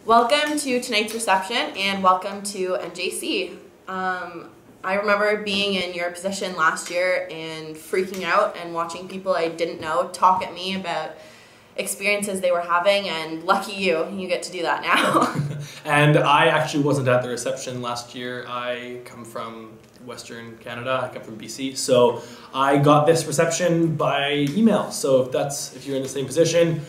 Welcome to tonight's reception and welcome to NJC. I remember being in your position last year and freaking out and watching people I didn't know talk at me about experiences they were having, and lucky you get to do that now. And I actually wasn't at the reception last year. I come from Western Canada, I come from BC, so I got this reception by email. So if you're in the same position,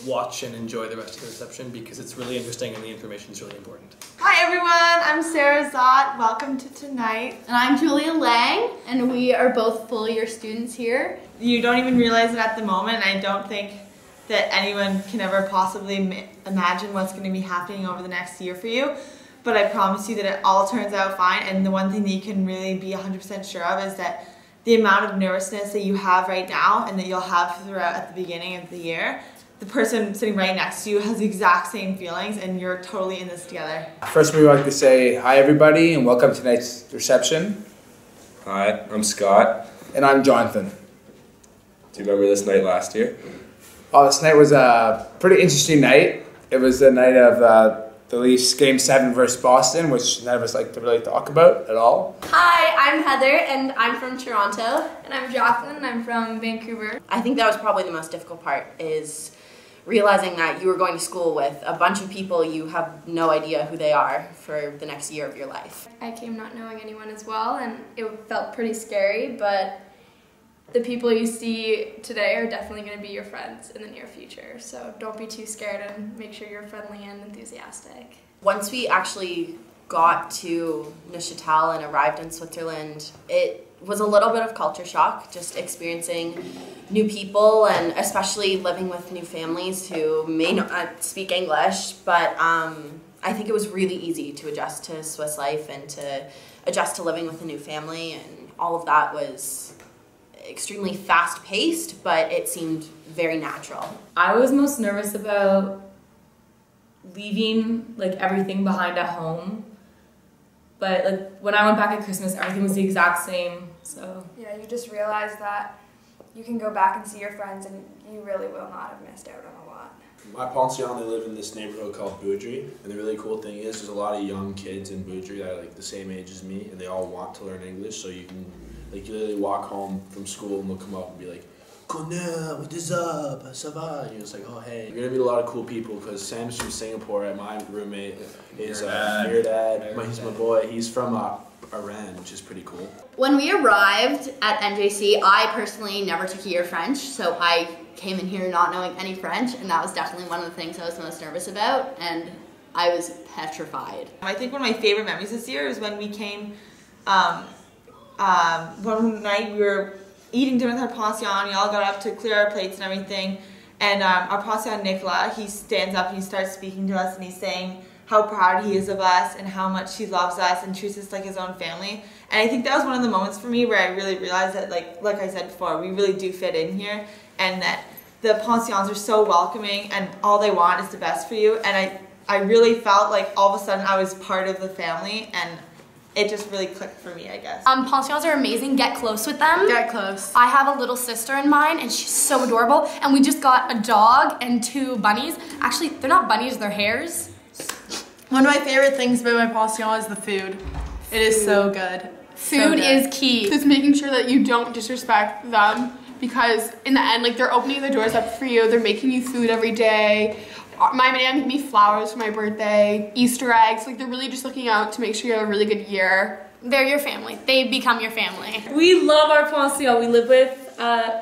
watch and enjoy the rest of the reception because it's really interesting and the information is really important. Hi everyone, I'm Sarah Zott. Welcome to tonight. And I'm Julia Lang, and we are both full-year students here. You don't even realize it at the moment. I don't think that anyone can ever possibly imagine what's going to be happening over the next year for you. But I promise you that it all turns out fine, and the one thing that you can really be 100% sure of is that the amount of nervousness that you have right now and that you'll have throughout at the beginning of the year, the person sitting right next to you has the exact same feelings, and you're totally in this together. First, we would like to say hi everybody and welcome to tonight's reception. Hi, I'm Scott. And I'm Jonathan. Do you remember this night last year? Oh, this night was a pretty interesting night. It was the night of the Leafs Game 7 versus Boston, which none of us like to really talk about at all. Hi, I'm Heather, and I'm from Toronto. And I'm Jacqueline, and I'm from Vancouver. I think that was probably the most difficult part, is realizing that you were going to school with a bunch of people you have no idea who they are for the next year of your life. I came not knowing anyone as well, and it felt pretty scary, but the people you see today are definitely going to be your friends in the near future. So don't be too scared and make sure you're friendly and enthusiastic. Once we actually got to Neuchâtel and arrived in Switzerland, it was a little bit of culture shock, just experiencing new people and especially living with new families who may not speak English, but I think it was really easy to adjust to Swiss life and to adjust to living with a new family, and all of that was extremely fast-paced, but it seemed very natural. I was most nervous about leaving everything behind at home, but when I went back at Christmas, everything was the exact same. So yeah, you just realize that you can go back and see your friends, and you really will not have missed out on a lot. My pension, they live in this neighborhood called Boudry, and the really cool thing is there's a lot of young kids in Boudry that are the same age as me, and they all want to learn English, so you can you literally walk home from school and they'll come up and be like, "Connais, what is up? Ça va?" And you're just like, "Oh hey." You're gonna meet a lot of cool people because Sam's from Singapore, and my roommate is Mirdad. He's my boy. He's from Iran, which is pretty cool. When we arrived at NJC, I personally never took a year French, so I came in here not knowing any French, and that was definitely one of the things I was most nervous about, and I was petrified. I think one of my favorite memories this year is when we came, one night we were eating dinner with our pension, we all got up to clear our plates and everything, and our pension Nicolas, he stands up and he starts speaking to us, and he's saying how proud he is of us and how much he loves us and treats us like his own family. And I think that was one of the moments for me where I really realized that, like I said before, we really do fit in here, and that the pensions are so welcoming and all they want is the best for you. And I really felt like all of a sudden I was part of the family, and it just really clicked for me, I guess. Pensions are amazing. Get close with them. Get close. I have a little sister in mine, and she's so adorable. And we just got a dog and 2 bunnies. Actually, they're not bunnies, they're hares. One of my favorite things about my pension is the food. It is so good. Food is key. Just making sure that you don't disrespect them, because in the end, they're opening the doors up for you. They're making you food every day. My man made me flowers for my birthday, Easter eggs. They're really just looking out to make sure you have a really good year. They're your family. They become your family. we love our pension. We live with an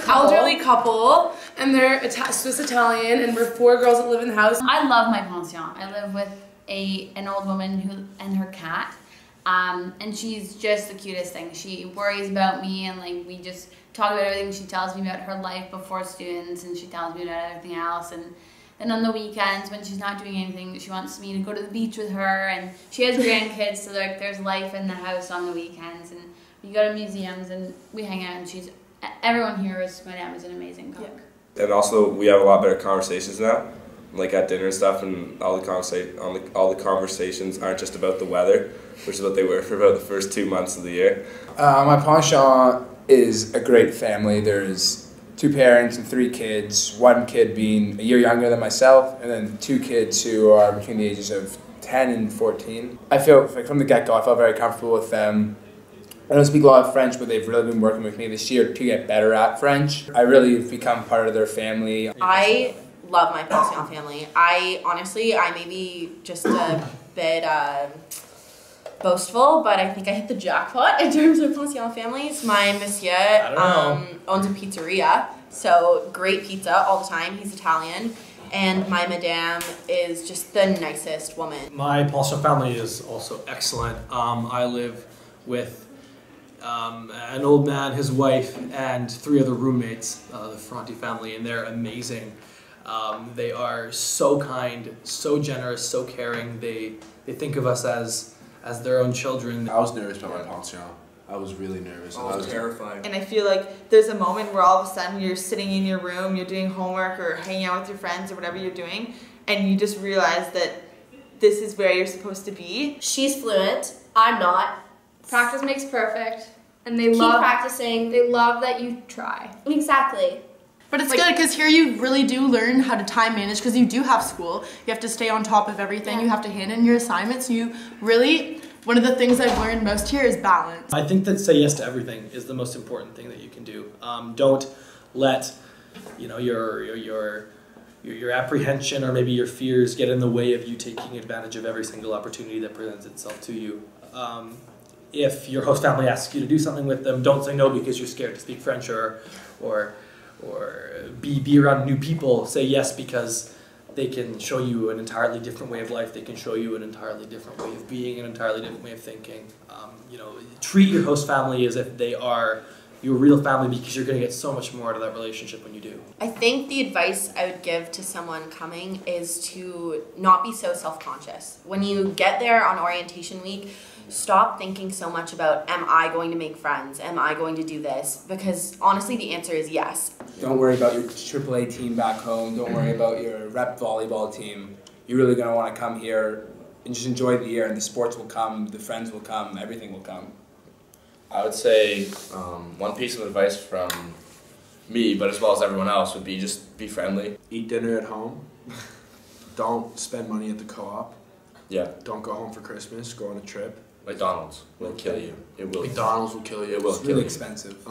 elderly couple, and they're Swiss Italian, and we're 4 girls that live in the house. I love my pension. I live with an old woman and her cat, and she's just the cutest thing. She worries about me, and we just talk about everything. She tells me about her life before students, and she tells me about everything else. And then on the weekends, when she's not doing anything, she wants me to go to the beach with her, and she has grandkids, so there's life in the house on the weekends, and we go to museums and we hang out, and everyone here Madame is an amazing cook. Yeah. And also, we have a lot better conversations now, at dinner and stuff, and all the conversations aren't just about the weather, which is what they were for about the first 2 months of the year. My pension is a great family. There's 2 parents and 3 kids, 1 kid being a year younger than myself, and then 2 kids who are between the ages of 10 and 14. I feel, like, from the get-go, I felt very comfortable with them. I don't speak a lot of French, but they've really been working with me this year to get better at French. I really have become part of their family. I love my Pension family. I may be just a bit boastful, but I think I hit the jackpot in terms of Pension families. My monsieur owns a pizzeria, so great pizza all the time. He's Italian. And my madame is just the nicest woman. My Pension family is also excellent. I live with an old man, his wife, and 3 other roommates, the Fronti family, and they're amazing. They are so kind, so generous, so caring. They think of us as their own children. I was nervous about my pension. I was really nervous. I was terrified. And I feel like there's a moment where all of a sudden you're sitting in your room, you're doing homework or hanging out with your friends or whatever you're doing, and you just realize that this is where you're supposed to be. She's fluent. I'm not. Practice makes perfect. And they Keep love practicing. They love that you try. Exactly. But it's good because here you really do learn how to time manage because you do have school. You have to stay on top of everything. You have to hand in your assignments. You really, one of the things I've learned most here is balance. I think that say yes to everything is the most important thing that you can do. Don't let your apprehension or maybe your fears get in the way of you taking advantage of every single opportunity that presents itself to you. If your host family asks you to do something with them, don't say no because you're scared to speak French or be around new people. Say yes because they can show you an entirely different way of life. They can show you an entirely different way of being, an entirely different way of thinking. Treat your host family as if they are your real family because you're going to get so much more out of that relationship when you do. I think the advice I would give to someone coming is to not be so self-conscious. When you get there on orientation week, stop thinking so much about, am I going to make friends? Am I going to do this? Because honestly, the answer is yes. Don't worry about your AAA team back home. Don't worry about your rep volleyball team. You're really going to want to come here and just enjoy the year, and the sports will come, the friends will come, everything will come. I would say one piece of advice from me, but as well as everyone else, would be just be friendly. Eat dinner at home. Don't spend money at the co-op. Yeah. Don't go home for Christmas. Go on a trip. McDonald's will kill you. It will. McDonald's will kill you. It will It's kill really you. expensive.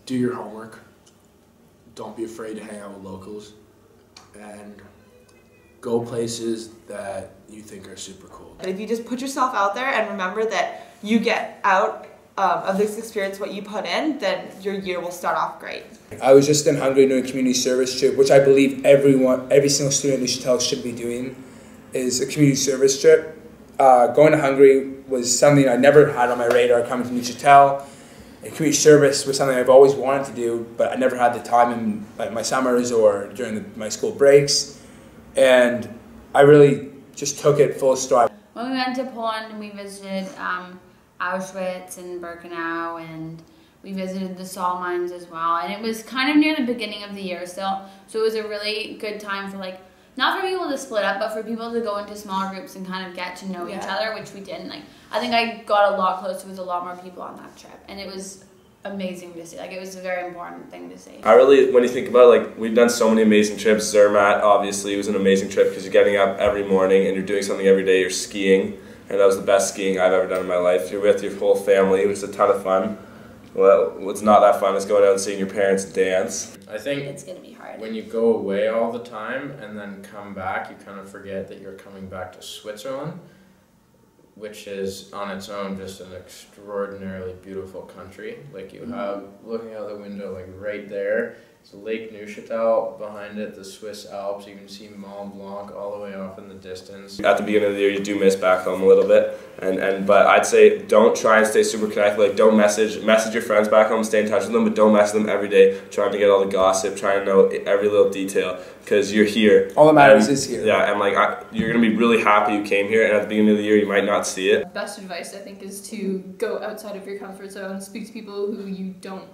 Do your homework. Don't be afraid to hang out with locals. And go places that you think are super cool. But if you just put yourself out there and remember that you get out of this experience what you put in, then your year will start off great. I was just in Hungary doing a community service trip, which I believe every single student in Neuchâtel should be doing, is a community service trip. Going to Hungary was something I never had on my radar coming to Neuchâtel. And community service was something I've always wanted to do, but I never had the time in my summers or during my school breaks. And I really just took it full stride. When we went to Poland, we visited Auschwitz and Birkenau, and we visited the salt mines as well. And it was kind of near the beginning of the year still, so it was a really good time for not for people to split up, but for people to go into smaller groups and kind of get to know each other, which we did. And I think I got a lot closer with a lot more people on that trip, and it was amazing to see. It was a very important thing to see. I really, when you think about it, we've done so many amazing trips. Zermatt, obviously, was an amazing trip because you're getting up every morning and you're doing something every day. You're skiing, and that was the best skiing I've ever done in my life. You're with your whole family, which is a ton of fun. Well, what's not that fun is going out and seeing your parents dance. I think it's going to be hard. When you go away all the time and then come back, you kind of forget that you're coming back to Switzerland, which is on its own just an extraordinarily beautiful country. You have, looking out the window, right there, it's Lake Neuchâtel, behind it, the Swiss Alps. You can see Mont Blanc all the way off in the distance. At the beginning of the year, you do miss back home a little bit, but I'd say don't try and stay super connected. Don't message your friends back home, stay in touch with them, but don't message them every day, trying to get all the gossip, trying to know every little detail, because you're here. All that matters is here. Yeah, and you're gonna be really happy you came here, and at the beginning of the year, you might not see it. Best advice, I think, is to go outside of your comfort zone, speak to people who you don't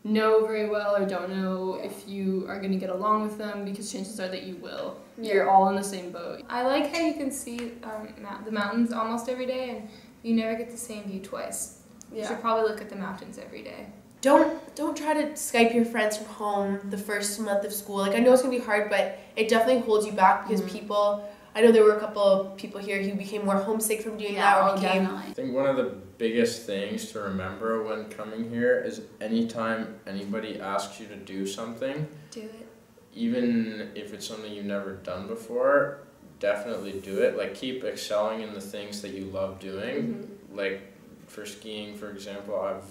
know very well or don't know if you are going to get along with them, because chances are that you will. You're all in the same boat. I like how you can see the mountains almost every day, and you never get the same view twice. You should probably look at the mountains every day. don't try to Skype your friends from home the first month of school. Like, I know it's gonna be hard, but it definitely holds you back because people. I know there were a couple of people here who became more homesick from doing that, or became. I think one of the biggest things to remember when coming here is anytime anybody asks you to do something, do it. Even if it's something you've never done before, definitely do it. Like, keep excelling in the things that you love doing. Like, for skiing, for example, I've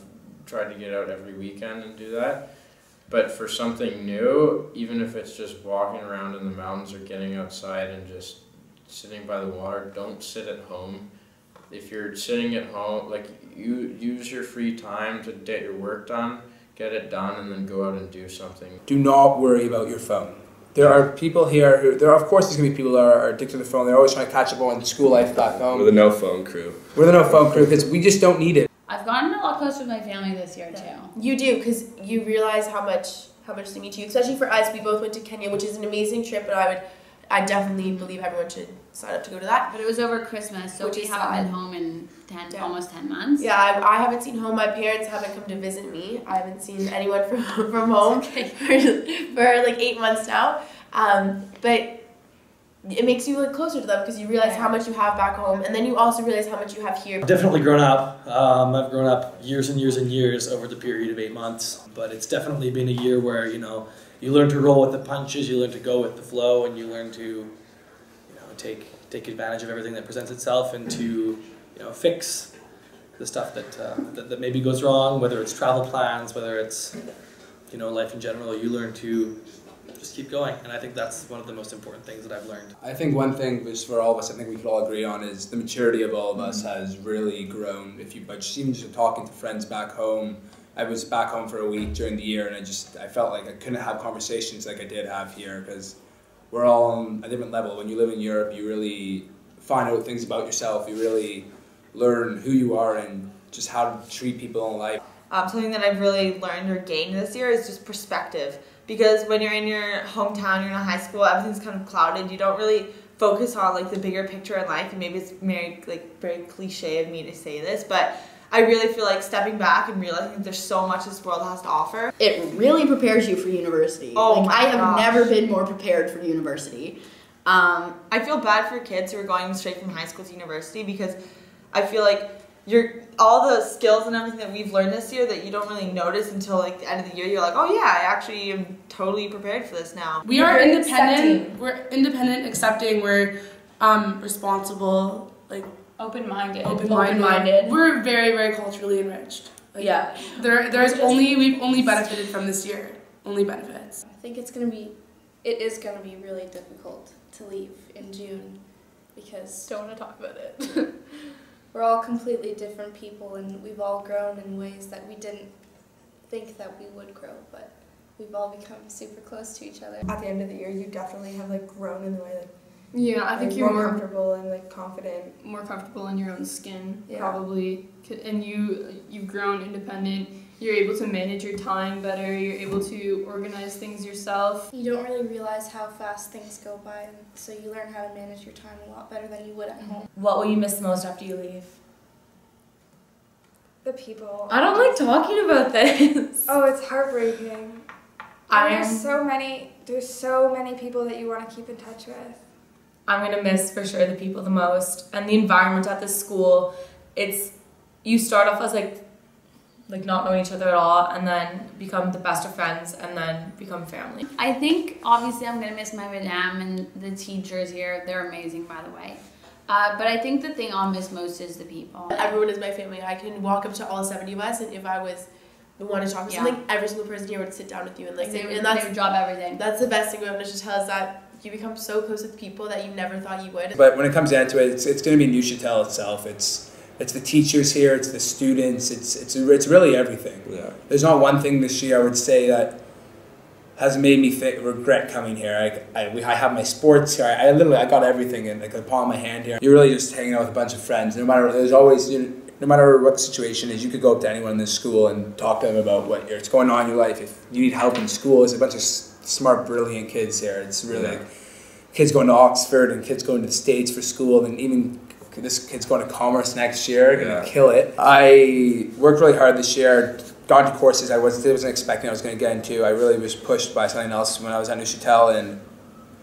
tried to get out every weekend and do that. But for something new, even if it's just walking around in the mountains or getting outside and just sitting by the water, don't sit at home. If you're sitting at home, like, you use your free time to get your work done, get it done, and then go out and do something. Do not worry about your phone. There are people here who, of course there's going to be people that are addicted to the phone. They're always trying to catch up on school life back home. We're the no phone crew. We're the no phone crew because we just don't need it. I've gotten a lot closer with my family this year too. You do, because you realize how much they mean to you. Especially for us, we both went to Kenya, which is an amazing trip, but I definitely believe everyone should sign up to go to that. But it was over Christmas, so we haven't been home in almost 10 months. Yeah, I haven't seen home. My parents haven't come to visit me. I haven't seen anyone from home for like 8 months now. But it makes you look closer to them because you realize how much you have back home, and then you also realize how much you have here. I've definitely grown up. I've grown up years and years and years over the period of 8 months, but it's definitely been a year where, you know, you learn to roll with the punches, you learn to go with the flow, and you learn to, you know, take advantage of everything that presents itself and to, you know, fix the stuff that maybe goes wrong, whether it's travel plans, whether it's, you know, life in general. You learn to just keep going, and I think that's one of the most important things that I've learned. I think one thing, just for all of us, I think we could all agree on is the maturity of all of us has really grown. But just even just talking to friends back home, I was back home for a week during the year, and I felt like I couldn't have conversations like I did have here because we're all on a different level. When you live in Europe, you really find out things about yourself. You really learn who you are and just how to treat people in life. Something that I've really learned or gained this year is just perspective. Because when you're in your hometown, you're in high school, everything's kind of clouded. You don't really focus on like the bigger picture in life. And maybe it's very cliche of me to say this, but I really feel like stepping back and realizing that there's so much this world has to offer. It really prepares you for university. Oh like, my I have gosh. never been more prepared for university. I feel bad for kids who are going straight from high school to university because I feel like all the skills and everything that we've learned this year that you don't really notice until like the end of the year, you're like, oh yeah, I actually am totally prepared for this now. We are independent. We're independent, accepting. We're responsible, like open-minded. We're very, very culturally enriched. Like, Yeah. We've only benefited from this year. Only benefits. I think it is gonna be really difficult to leave in June because don't want to talk about it. We're all completely different people, and we've all grown in ways that we didn't think that we would grow, but we've all become super close to each other. At the end of the year, you definitely have like grown in the way like. Yeah, I think you're more comfortable and like confident. More comfortable in your own skin, Yeah. probably, and you've grown independent. You're able to manage your time better. You're able to organize things yourself. You don't really realize how fast things go by, and so you learn how to manage your time a lot better than you would at home. What will you miss the most after you leave? The people. I don't like talking about this. Oh, it's heartbreaking. There's so many people that you want to keep in touch with. I'm gonna miss for sure the people the most, and the environment at this school. You start off as like not knowing each other at all, and then become the best of friends, and then become family. I think obviously I'm gonna miss my madame and the teachers here. They're amazing, by the way. But I think the thing I'll miss most is the people. Everyone is my family. I can walk up to all 70 of us, and if I was want to talk about something, every single person here would sit down with you and like they would drop everything. That's the best thing about Neuchâtel is that you become so close with people that you never thought you would. But when it comes down to it, it's going to be Neuchâtel itself. It's the teachers here, it's the students, it's really everything. Yeah. There's not one thing this year I would say that has made me regret coming here. I have my sports here. I got everything in like the palm of my hand here. You're really just hanging out with a bunch of friends. No matter what the situation is, you could go up to anyone in this school and talk to them about what's going on in your life. If you need help in school, there's a bunch of smart, brilliant kids here. It's really like kids going to Oxford and kids going to the States for school, and even this kid's going to Commerce next year, gonna kill it. I worked really hard this year gone to courses I wasn't expecting I was going to get into. I really was pushed by something else when I was at Neuchâtel, and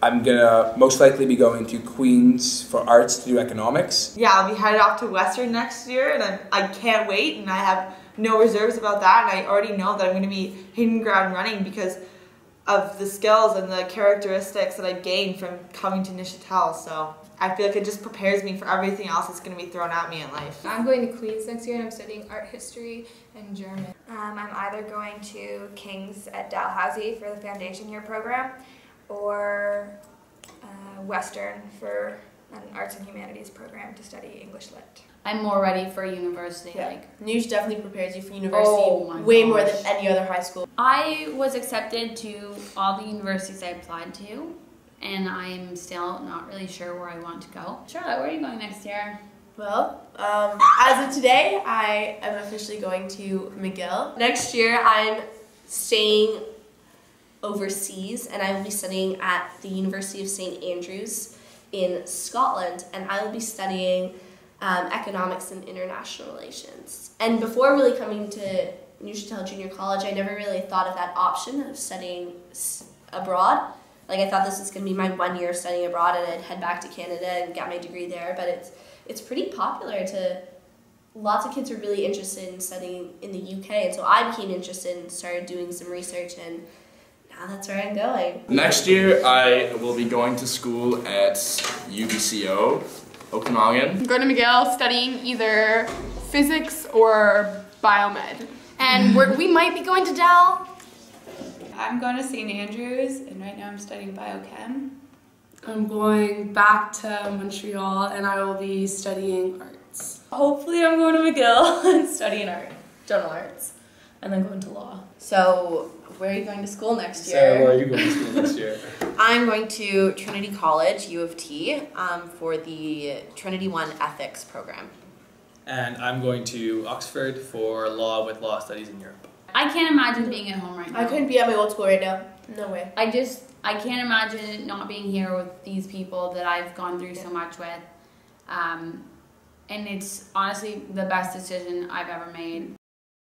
I'm going to most likely be going to Queen's for arts to do economics. Yeah, I'll be headed off to Western next year, and I can't wait, and I have no reserves about that, and I already know that I'm going to be hitting the ground running because of the skills and the characteristics that I've gained from coming to Neuchâtel. So I feel like it just prepares me for everything else that's going to be thrown at me in life. I'm going to Queen's next year and I'm studying art history and German. I'm either going to King's at Dalhousie for the foundation year program or Western for an arts and humanities program to study English lit. I'm more ready for university. Yeah. Like, News definitely prepares you for university way more than any other high school. I was accepted to all the universities I applied to, and I'm still not really sure where I want to go. Charlotte, where are you going next year? Well, as of today, I am officially going to McGill. Next year, I'm staying overseas, and I will be studying at the University of St. Andrews in Scotland, and I will be studying economics and international relations. And before really coming to Neuchâtel Junior College, I never really thought of that option of studying abroad. Like, I thought this was going to be my 1 year of studying abroad and I'd head back to Canada and get my degree there, but it's pretty popular to, lots of kids are really interested in studying in the UK, and so I became interested and started doing some research, and now that's where I'm going. Next year, I will be going to school at UBCO, Okanagan. I'm going to McGill studying either physics or biomed. And we might be going to Dal. I'm going to St. Andrews, and right now I'm studying biochem. I'm going back to Montreal, and I will be studying arts. Hopefully I'm going to McGill and studying art, general arts, and then going to law. So, where are you going to school next year? Sarah, where are you going to school next year? I'm going to Trinity College, U of T, for the Trinity 1 Ethics program. And I'm going to Oxford for law with law studies in Europe. I can't imagine being at home right now. I couldn't be at my old school right now. No way. I can't imagine not being here with these people that I've gone through so much with. And it's honestly the best decision I've ever made.